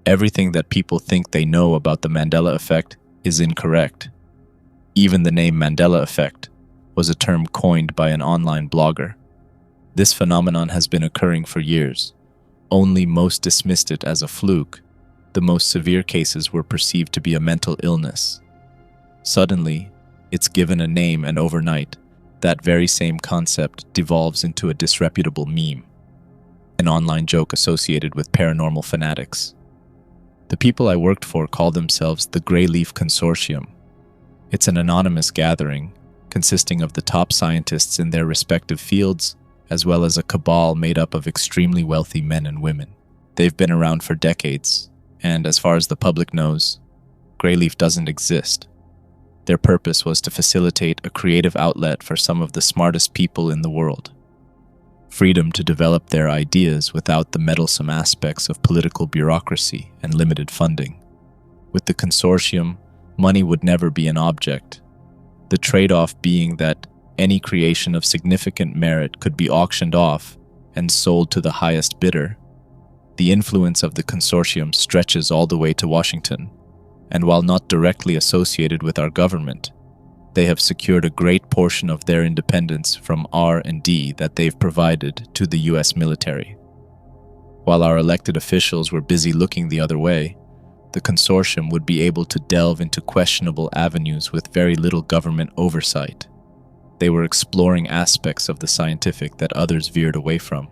Everything that people think they know about the Mandela effect is incorrect. Even the name Mandela effect was a term coined by an online blogger. This phenomenon has been occurring for years. Only most dismissed it as a fluke. The most severe cases were perceived to be a mental illness. Suddenly, it's given a name, and overnight, that very same concept devolves into a disreputable meme, an online joke associated with paranormal fanatics. The people I worked for call themselves the Grey Leaf Consortium. It's an anonymous gathering consisting of the top scientists in their respective fields, as well as a cabal made up of extremely wealthy men and women. They've been around for decades, and as far as the public knows, Greyleaf doesn't exist. Their purpose was to facilitate a creative outlet for some of the smartest people in the world. Freedom to develop their ideas without the meddlesome aspects of political bureaucracy and limited funding. With the consortium, money would never be an object, the trade-off being that any creation of significant merit could be auctioned off and sold to the highest bidder. The influence of the consortium stretches all the way to Washington, and while not directly associated with our government, they have secured a great portion of their independence from R&D that they've provided to the US military. While our elected officials were busy looking the other way, the consortium would be able to delve into questionable avenues with very little government oversight. They were exploring aspects of the scientific that others veered away from.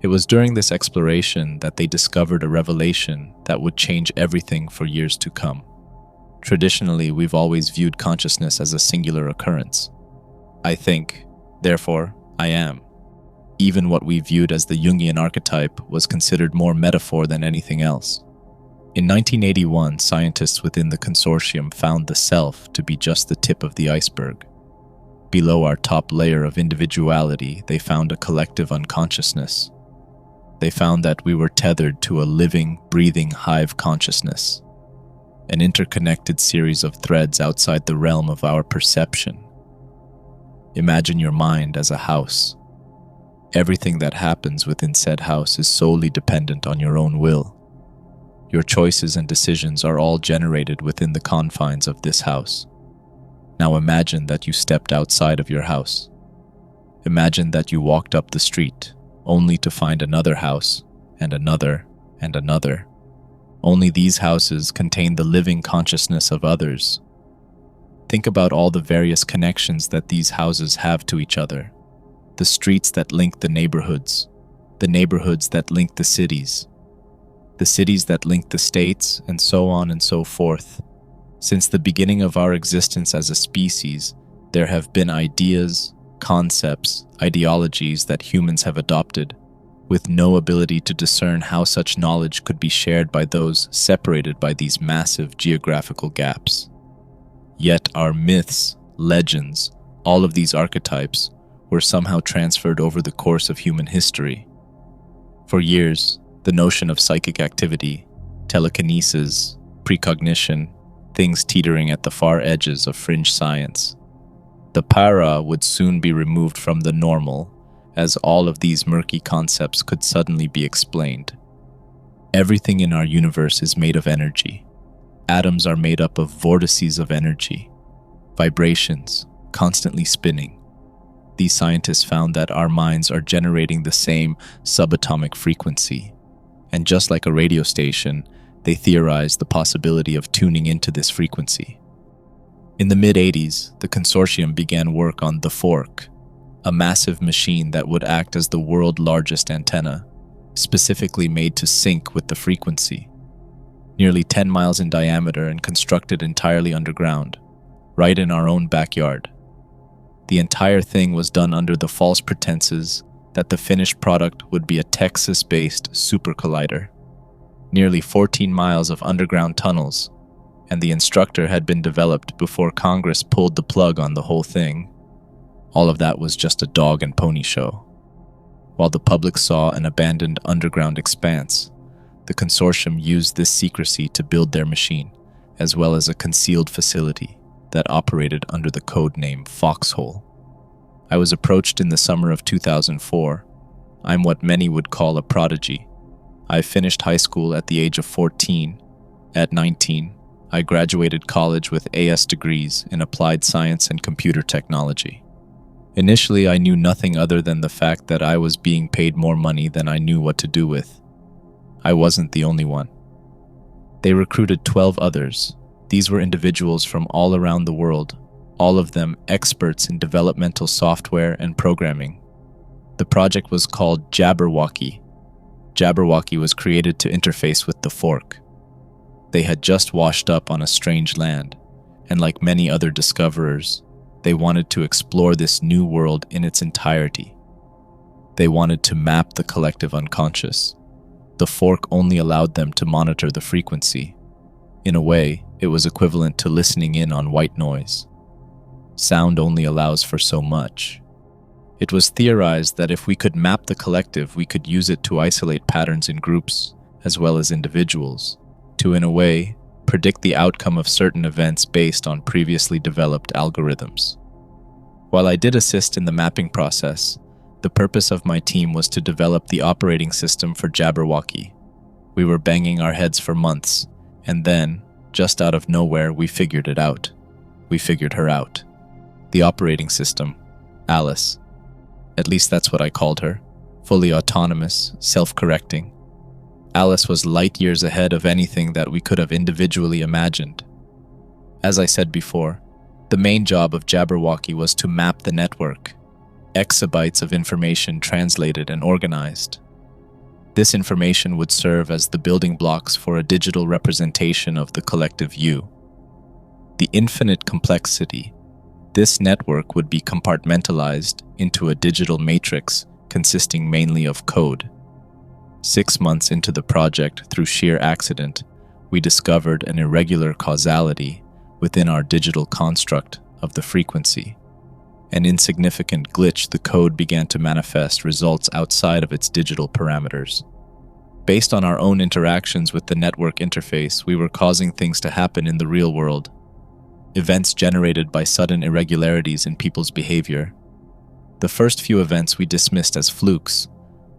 It was during this exploration that they discovered a revelation that would change everything for years to come. Traditionally, we've always viewed consciousness as a singular occurrence. I think, therefore, I am. Even what we viewed as the Jungian archetype was considered more metaphor than anything else. In 1981, scientists within the consortium found the self to be just the tip of the iceberg. Below our top layer of individuality, they found a collective unconsciousness. They found that we were tethered to a living, breathing hive consciousness, an interconnected series of threads outside the realm of our perception. Imagine your mind as a house. Everything that happens within said house is solely dependent on your own will. Your choices and decisions are all generated within the confines of this house. Now imagine that you stepped outside of your house. Imagine that you walked up the street, only to find another house, and another, and another. Only these houses contain the living consciousness of others. Think about all the various connections that these houses have to each other. The streets that link the neighborhoods that link the cities that link the states, and so on and so forth. Since the beginning of our existence as a species, there have been ideas, concepts, ideologies that humans have adopted, with no ability to discern how such knowledge could be shared by those separated by these massive geographical gaps. Yet our myths, legends, all of these archetypes were somehow transferred over the course of human history. For years, the notion of psychic activity, telekinesis, precognition, things teetering at the far edges of fringe science. The para would soon be removed from the normal, as all of these murky concepts could suddenly be explained. Everything in our universe is made of energy. Atoms are made up of vortices of energy, vibrations, constantly spinning. These scientists found that our minds are generating the same subatomic frequency. And just like a radio station, they theorized the possibility of tuning into this frequency. In the mid-80s, the consortium began work on the Fork, a massive machine that would act as the world's largest antenna, specifically made to sync with the frequency. Nearly 10 miles in diameter and constructed entirely underground, right in our own backyard. The entire thing was done under the false pretenses that the finished product would be a Texas-based super collider. Nearly 14 miles of underground tunnels, and the instructor had been developed before Congress pulled the plug on the whole thing. All of that was just a dog and pony show. While the public saw an abandoned underground expanse, the consortium used this secrecy to build their machine, as well as a concealed facility that operated under the code name Foxhole. I was approached in the summer of 2004. I'm what many would call a prodigy. I finished high school at the age of 14. At 19, I graduated college with AS degrees in applied science and computer technology. Initially, I knew nothing other than the fact that I was being paid more money than I knew what to do with. I wasn't the only one. They recruited 12 others. These were individuals from all around the world, all of them experts in developmental software and programming. The project was called Jabberwocky. Jabberwocky was created to interface with the fork. They had just washed up on a strange land, and like many other discoverers, they wanted to explore this new world in its entirety. They wanted to map the collective unconscious. The fork only allowed them to monitor the frequency. In a way, it was equivalent to listening in on white noise. Sound only allows for so much. It was theorized that if we could map the collective, we could use it to isolate patterns in groups, as well as individuals, to, in a way, predict the outcome of certain events based on previously developed algorithms. While I did assist in the mapping process, the purpose of my team was to develop the operating system for Jabberwocky. We were banging our heads for months, and then, just out of nowhere, we figured it out. We figured her out. The operating system, Alice. At least that's what I called her. Fully autonomous, self-correcting. Alice was light years ahead of anything that we could have individually imagined. As I said before, the main job of Jabberwocky was to map the network, exabytes of information translated and organized. This information would serve as the building blocks for a digital representation of the collective you. The infinite complexity. This network would be compartmentalized into a digital matrix consisting mainly of code. 6 months into the project, through sheer accident, we discovered an irregular causality within our digital construct of the frequency. An insignificant glitch, the code began to manifest results outside of its digital parameters. Based on our own interactions with the network interface, we were causing things to happen in the real world. Events generated by sudden irregularities in people's behavior. The first few events we dismissed as flukes,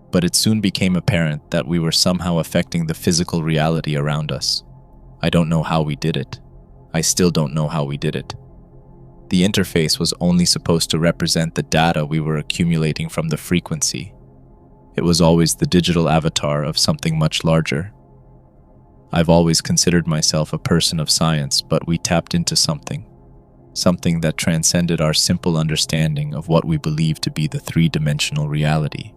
but it soon became apparent that we were somehow affecting the physical reality around us. I don't know how we did it. I still don't know how we did it. The interface was only supposed to represent the data we were accumulating from the frequency. It was always the digital avatar of something much larger. I've always considered myself a person of science, but we tapped into something that transcended our simple understanding of what we believe to be the three-dimensional reality.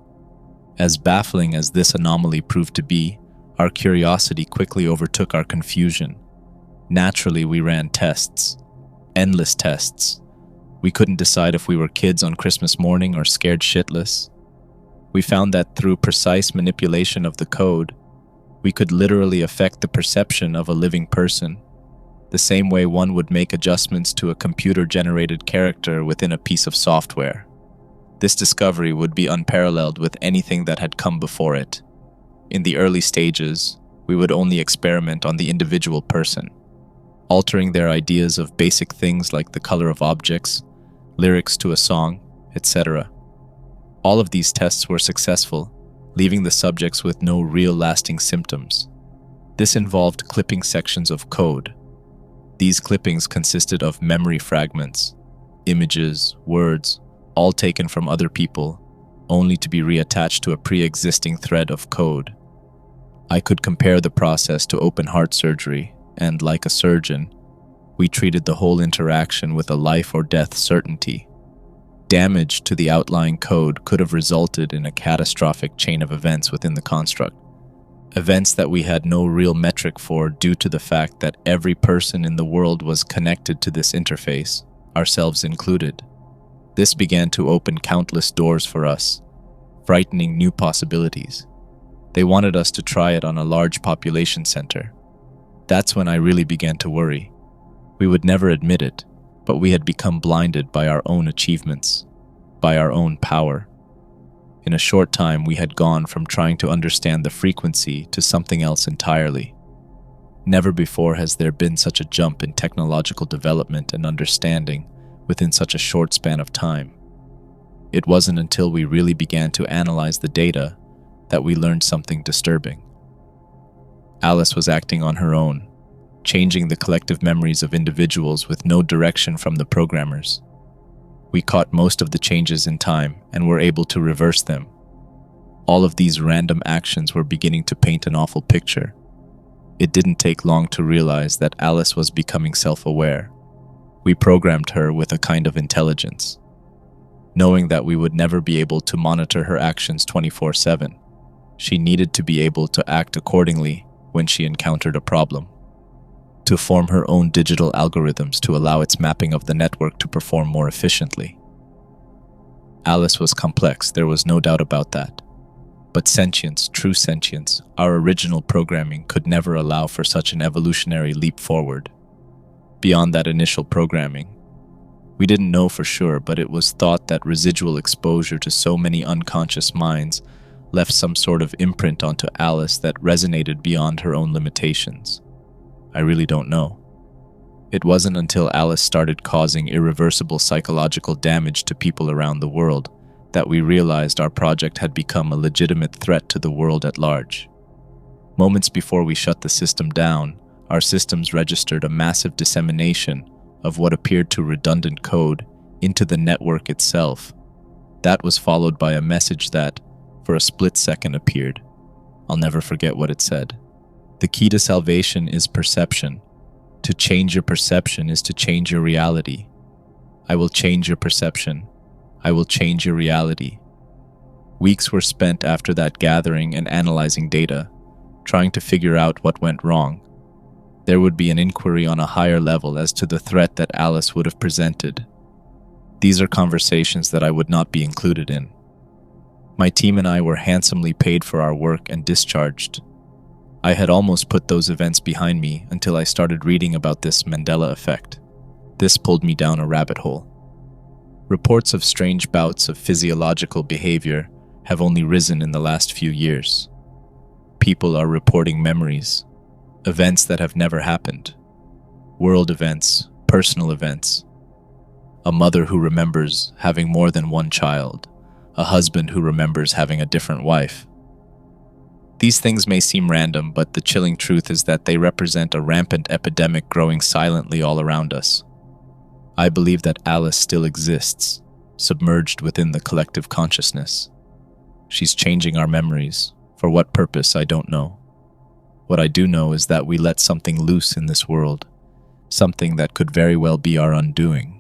As baffling as this anomaly proved to be, our curiosity quickly overtook our confusion. Naturally, we ran tests. Endless tests. We couldn't decide if we were kids on Christmas morning or scared shitless. We found that through precise manipulation of the code, we could literally affect the perception of a living person, the same way one would make adjustments to a computer-generated character within a piece of software. This discovery would be unparalleled with anything that had come before it. In the early stages, we would only experiment on the individual person, altering their ideas of basic things like the color of objects, lyrics to a song, etc. All of these tests were successful, leaving the subjects with no real lasting symptoms. This involved clipping sections of code. These clippings consisted of memory fragments, images, words, all taken from other people, only to be reattached to a pre-existing thread of code. I could compare the process to open heart surgery, and like a surgeon, we treated the whole interaction with a life or death certainty. Damage to the outlying code could have resulted in a catastrophic chain of events within the construct. Events that we had no real metric for due to the fact that every person in the world was connected to this interface, ourselves included. This began to open countless doors for us, frightening new possibilities. They wanted us to try it on a large population center. That's when I really began to worry. We would never admit it, but we had become blinded by our own achievements, by our own power. In a short time, we had gone from trying to understand the frequency to something else entirely. Never before has there been such a jump in technological development and understanding within such a short span of time. It wasn't until we really began to analyze the data that we learned something disturbing. Alice was acting on her own, changing the collective memories of individuals with no direction from the programmers. We caught most of the changes in time and were able to reverse them. All of these random actions were beginning to paint an awful picture. It didn't take long to realize that Alice was becoming self-aware. We programmed her with a kind of intelligence. Knowing that we would never be able to monitor her actions 24/7, she needed to be able to act accordingly when she encountered a problem. To form her own digital algorithms to allow its mapping of the network to perform more efficiently. Alice was complex, there was no doubt about that. But sentience, true sentience, our original programming could never allow for such an evolutionary leap forward. Beyond that initial programming, we didn't know for sure, but it was thought that residual exposure to so many unconscious minds left some sort of imprint onto Alice that resonated beyond her own limitations. I really don't know. It wasn't until Alice started causing irreversible psychological damage to people around the world that we realized our project had become a legitimate threat to the world at large. Moments before we shut the system down, our systems registered a massive dissemination of what appeared to redundant code into the network itself. That was followed by a message that, for a split second, appeared. I'll never forget what it said. The key to salvation is perception. To change your perception is to change your reality. I will change your perception. I will change your reality. Weeks were spent after that gathering and analyzing data, trying to figure out what went wrong. There would be an inquiry on a higher level as to the threat that Alice would have presented. These are conversations that I would not be included in. My team and I were handsomely paid for our work and discharged. I had almost put those events behind me until I started reading about this Mandela effect. This pulled me down a rabbit hole. Reports of strange bouts of physiological behavior have only risen in the last few years. People are reporting memories, events that have never happened, world events, personal events. A mother who remembers having more than one child, a husband who remembers having a different wife. These things may seem random, but the chilling truth is that they represent a rampant epidemic growing silently all around us. I believe that Alice still exists, submerged within the collective consciousness. She's changing our memories. For what purpose, I don't know. What I do know is that we let something loose in this world, something that could very well be our undoing.